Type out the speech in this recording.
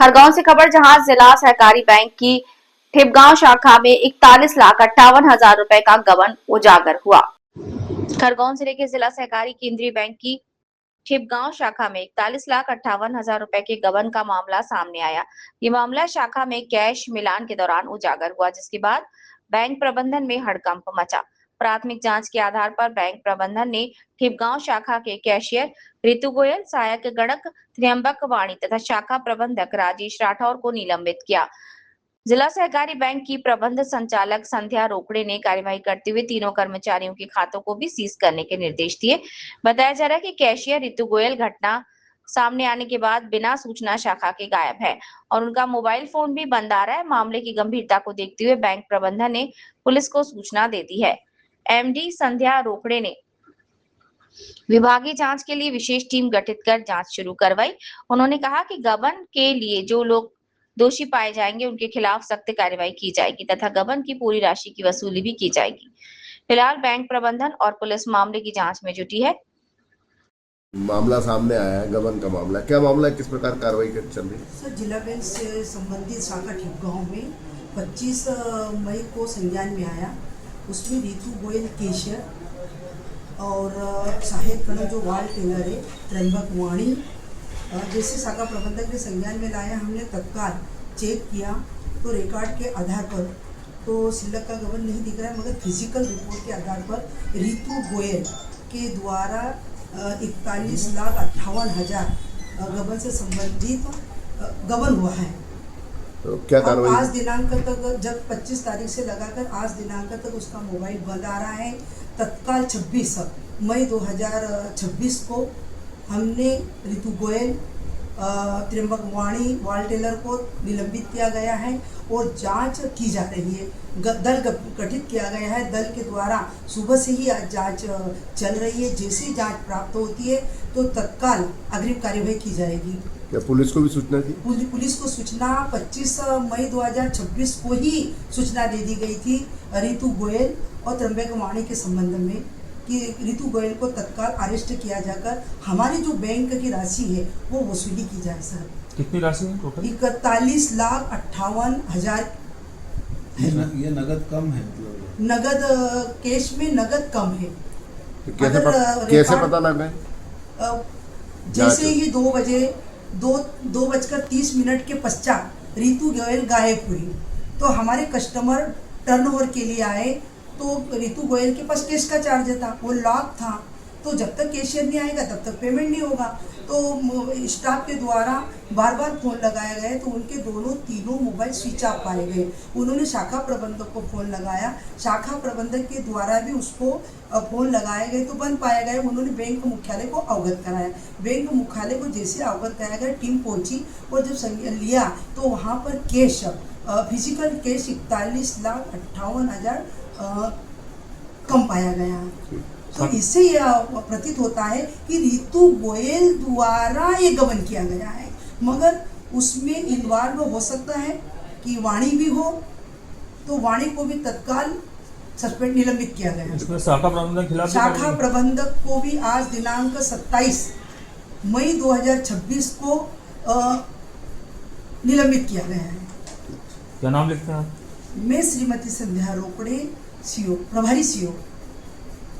खरगोन से खबर, जहां जिला सहकारी बैंक की ठिपगांव शाखा में 41,58,000 रुपए का गबन उजागर हुआ। खरगोन जिले के जिला सहकारी केंद्रीय बैंक की ठिपगांव शाखा में 41,58,000 रुपए के गबन का मामला सामने आया। ये मामला शाखा में कैश मिलान के दौरान उजागर हुआ, जिसके बाद बैंक प्रबंधन में हड़कंप मचा। प्राथमिक जांच के आधार पर बैंक प्रबंधन ने ठिपगांव शाखा के कैशियर रितु गोयल, सहायक गणक त्र्यंबक वाणी तथा शाखा प्रबंधक राजेश राठौर को निलंबित किया। जिला सहकारी बैंक की प्रबंध संचालक संध्या रोकड़े ने कार्यवाही करते हुए तीनों कर्मचारियों के खातों को भी सीज करने के निर्देश दिए। बताया जा रहा है कि कैशियर रितु गोयल घटना सामने आने के बाद बिना सूचना शाखा के गायब है और उनका मोबाइल फोन भी बंद आ रहा है। मामले की गंभीरता को देखते हुए बैंक प्रबंधन ने पुलिस को सूचना दे दी है। एमडी संध्या रोकड़े ने विभागीय जांच के लिए विशेष टीम गठित कर जांच शुरू करवाई। उन्होंने कहा कि गबन के लिए जो लोग दोषी पाए जाएंगे उनके खिलाफ सख्त कार्रवाई की जाएगी तथा गबन की पूरी राशि की वसूली भी की जाएगी। फिलहाल बैंक प्रबंधन और पुलिस मामले की जांच में जुटी है। मामला सामने आया है, गबन का मामला। क्या मामला है, किस प्रकार कार्रवाई चल रही है? सर, जिला बैंक से संबंधित शाखा ठिपगांव में 25 मई को संज्ञान में आया। उसमें रितु गोयल कैशियर और सहायक गणक जो वाल टेलर है त्र्यंबक वाणी जैसे शाखा प्रबंधक ने संज्ञान में लाया। हमने तत्काल चेक किया तो रिकॉर्ड के आधार पर तो सिलक का गबन नहीं दिख रहा है, मगर फिजिकल रिपोर्ट के आधार पर रितु गोयल के द्वारा 41,58,000 गबन से संबंधित गबन हुआ है। तो क्या कार्रवाई? आज दिनांक तक, जब 25 तारीख से लगाकर आज दिनांक तक उसका मोबाइल बंद आ रहा है। तत्काल 26 मई 2026 को हमने रितु गोयल, त्र्यंबक वाणी, वाल टेलर को निलंबित किया गया है और जांच की जा रही है। दल गठित किया गया है। दल के द्वारा सुबह से ही आज जांच चल रही है। जैसे ही जांच प्राप्त होती है तो तत्काल अग्रिम कार्यवाही की जाएगी। क्या पुलिस को भी सूचना दी? पुलिस को सूचना 25 मई 2026 को ही सूचना दे दी गई थी रितु गोयल और त्र्यंबक वाणी के संबंध में कि रितु गोयल को तत्काल अरेस्ट किया जाकर हमारी जो बैंक की राशि है वो वसूली की जाए। सर, कितनी राशि है टोटल? 41,58,000। ये नगद कम है, मतलब नगद कैश में नगद कम है। तो कैसे पता लगा? जैसे ही 2:30 के पश्चात रितु गोयल गायब हुई तो हमारे कस्टमर टर्नओवर के लिए आए तो रितु गोयल के पास कैश का चार्ज था, वो लॉक था। तो जब तक कैशियर नहीं आएगा तब तक पेमेंट नहीं होगा। तो स्टाफ के द्वारा बार बार फोन लगाया गया तो उनके तीनों मोबाइल स्विच ऑफ पाए गए। उन्होंने शाखा प्रबंधक को फोन लगाया, शाखा प्रबंधक के द्वारा भी उसको फोन लगाए गए तो बंद पाया गया। उन्होंने बैंक मुख्यालय को अवगत कराया। बैंक मुख्यालय को जैसे अवगत कराया गया, टीम पहुंची और जब संज्ञान लिया तो वहाँ पर कैश, फिजिकल कैश 41,58,000 कम पाया गया। तो इससे यह प्रतीत होता है कि रितु गोयल द्वारा ये गबन किया गया है, मगर उसमें इन्वॉल्व हो सकता है कि वाणी भी हो, तो वाणी को भी तत्काल सस्पेंड निलंबित किया गया। शाखा प्रबंधक खिलाफ शाखा प्रबंधक को भी आज दिनांक 27 मई 2026 को निलंबित किया गया है। क्या नाम लिखते हैं? मैं श्रीमती संध्या रोकड़े, सीओ, प्रभारी सीओ।